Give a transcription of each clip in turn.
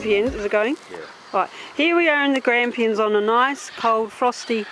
Grampians. Is it going? Yeah. Right, here we are in the Grampians on a nice, cold, frosty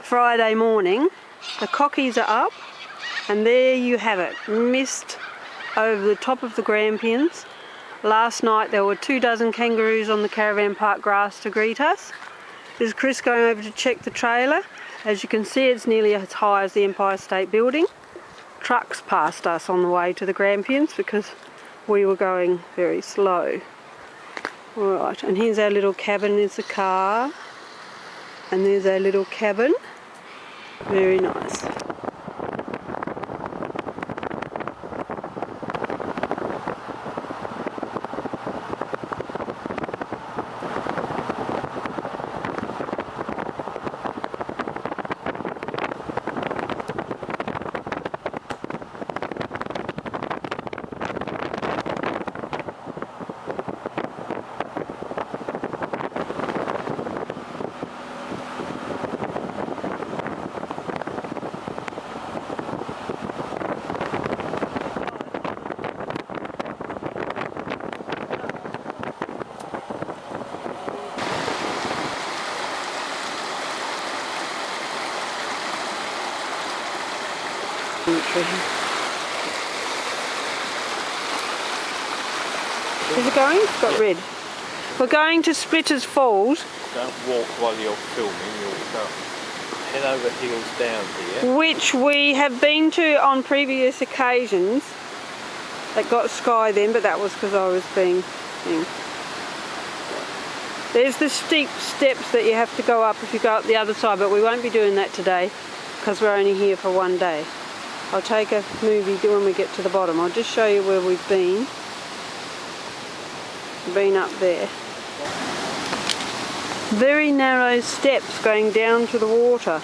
Friday morning. The cockies are up, and there you have it, mist over the top of the Grampians. Last night there were 24 kangaroos on the caravan park grass to greet us. This is Chris going over to check the trailer. As you can see, it's nearly as high as the Empire State Building. Trucks passed us on the way to the Grampians because we were going very slow. Alright, and here's our little cabin, there's the car, and there's our little cabin. Very nice. Is it going? It's got red. We're going to Splitters Falls. Don't walk while you're filming, you'll go head over heels down here. Which we have been to on previous occasions. It got sky then, but that was because I was being... There's the steep steps that you have to go up if you go up the other side, but we won't be doing that today because we're only here for one day. I'll take a movie when we get to the bottom. I'll just show you where we've been. Been up there. Very narrow steps going down to the water.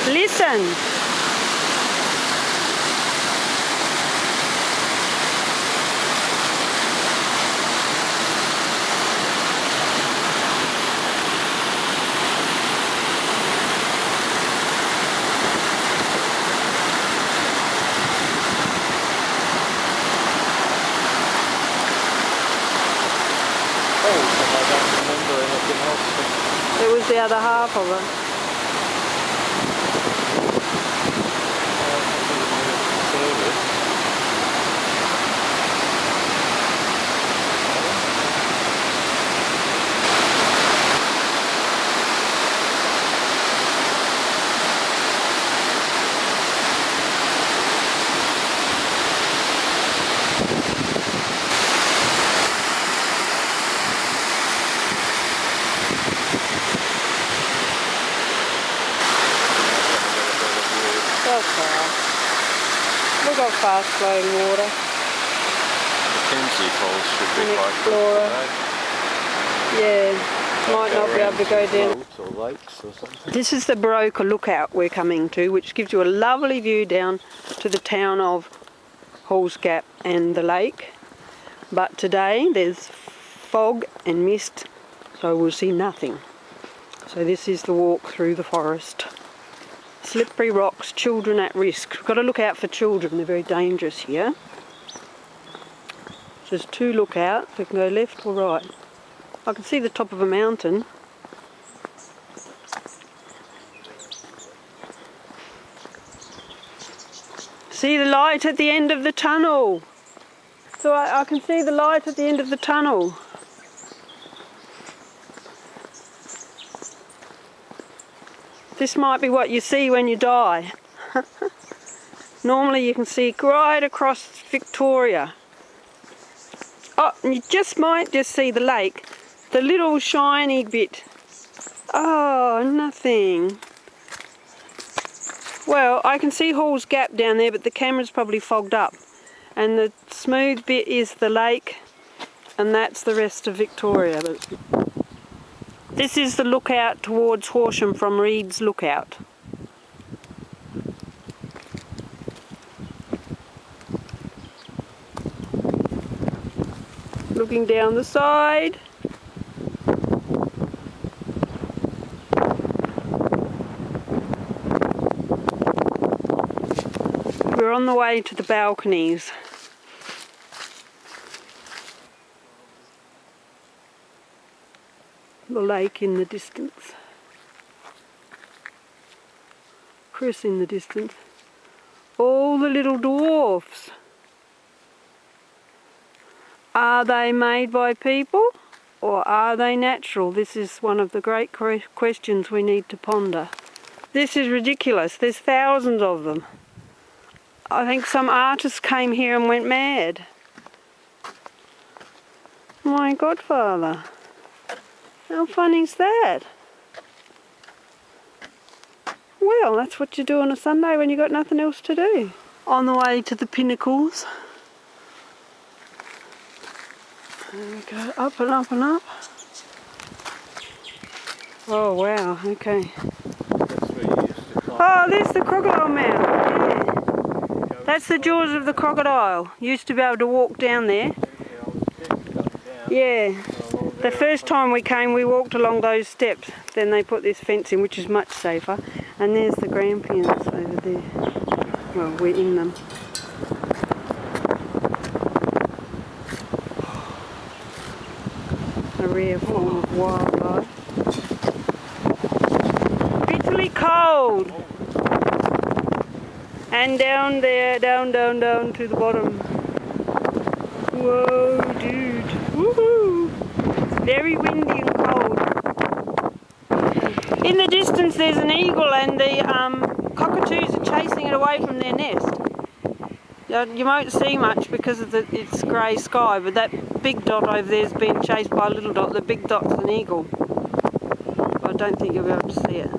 Listen. I don't remember anything else. It was the other half of it. We've got fast flowing water. MacKenzie Falls should be quite good today. Yeah, might not be able to go down. Or lakes or something. This is the Brambuk lookout we're coming to, which gives you a lovely view down to the town of Halls Gap and the lake. But today there's fog and mist, so we'll see nothing. So this is the walk through the forest. Slippery rocks, children at risk. We've got to look out for children, they're very dangerous here. There's two lookouts, we can go left or right. I can see the top of a mountain. See the light at the end of the tunnel. So I can see the light at the end of the tunnel. This might be what you see when you die. Normally you can see right across Victoria. Oh, and you might just see the lake. The little shiny bit. Oh, nothing. Well, I can see Halls Gap down there, but the camera's probably fogged up. And the smooth bit is the lake, and that's the rest of Victoria. This is the lookout towards Horsham from Reed's Lookout. looking down the side. We're on the way to the Balconies. The lake in the distance. Chris in the distance. All the little dwarfs. Are they made by people or are they natural? This is one of the great questions we need to ponder. This is ridiculous. There's thousands of them. I think some artist came here and went mad. My godfather. How funny's that? Well, that's what you do on a Sunday when you've got nothing else to do. On the way to the pinnacles. There we go, up and up and up. Oh wow, okay. Oh, there's the crocodile mouth. Yeah. That's the jaws of the crocodile. Used to be able to walk down there. Yeah. The first time we came, we walked along those steps. Then they put this fence in, which is much safer. And there's the Grampians over there. Well, we're in them. A rare form of wildlife. Bitterly cold. And down there, down to the bottom. Whoa, dude. Woohoo! Very windy and cold. In the distance there's an eagle and the cockatoos are chasing it away from their nest. You won't see much because of it's grey sky, but that big dot over there is being chased by a little dot. The big dot's an eagle. I don't think you'll be able to see it.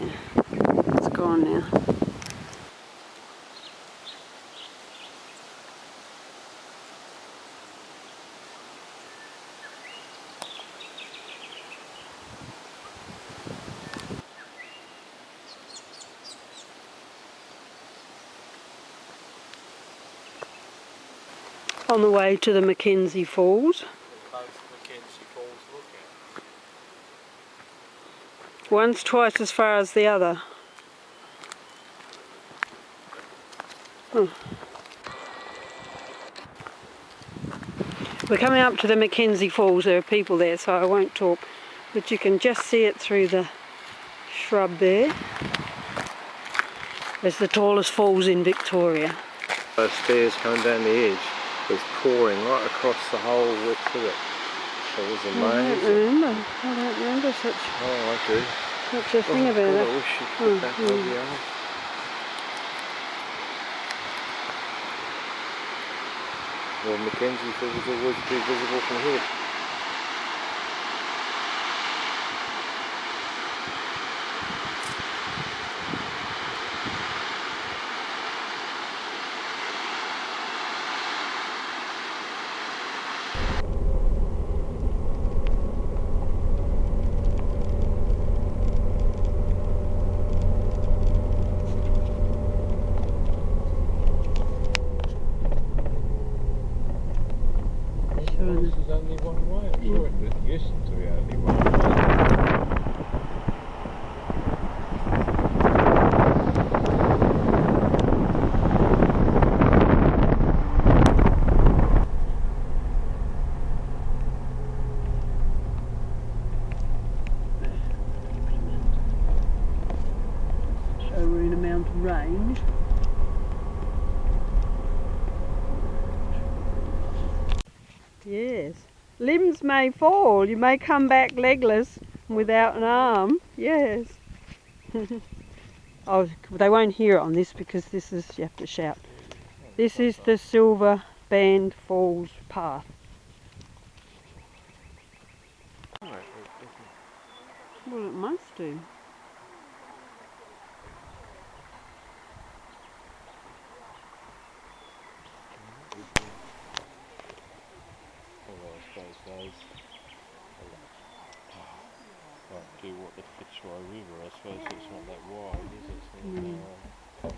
Yeah. It's gone now. On the way to the MacKenzie Falls. One's twice as far as the other. Oh. We're coming up to the MacKenzie Falls. There are people there, so I won't talk, but you can just see it through the shrub there. It's the tallest falls in Victoria. Those stairs coming down the edge. It was pouring right across the whole width of it. It was amazing. I don't remember such. Oh, I do. Such a thing about God, it. I wish you could back over the arm. Well, MacKenzie Falls will always be visible from here. This is only one way. I'm sure it used to be only one way. So we're in a mountain range. Yes. Limbs may fall. You may come back legless without an arm. Yes. Oh, they won't hear it on this because this is, you have to shout. This is the Silver Band Falls path. Well, it must do. Like do what the Fitzroy River, I suppose it's not that wide, is it? So,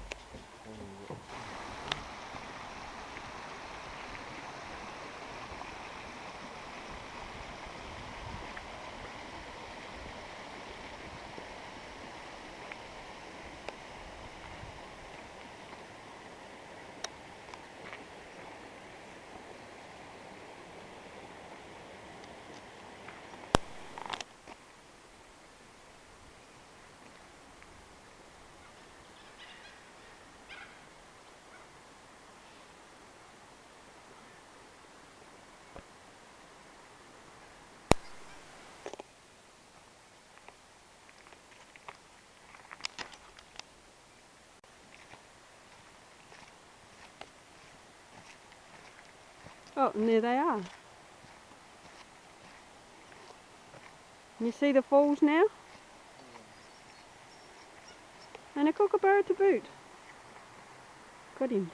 Oh, and there they are. Can you see the falls now? And a kookaburra to boot. Got him.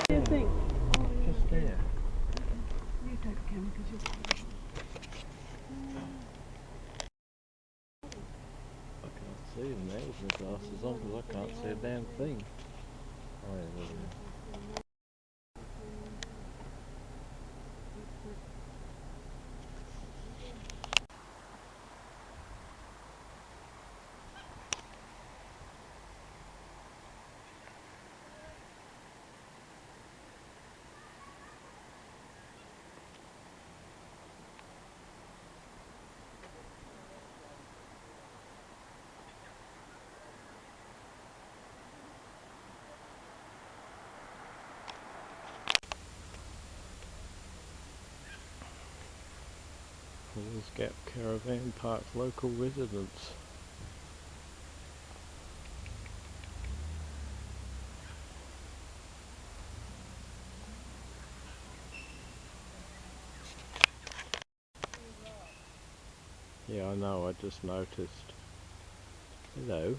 What do you think? Just there. You take the camera because you're... I can't see them now with my glasses on because I can't see a damn thing. Oh, yeah, there we go. Falls Gap Caravan Park local residents. Yeah, I know, I just noticed. Hello.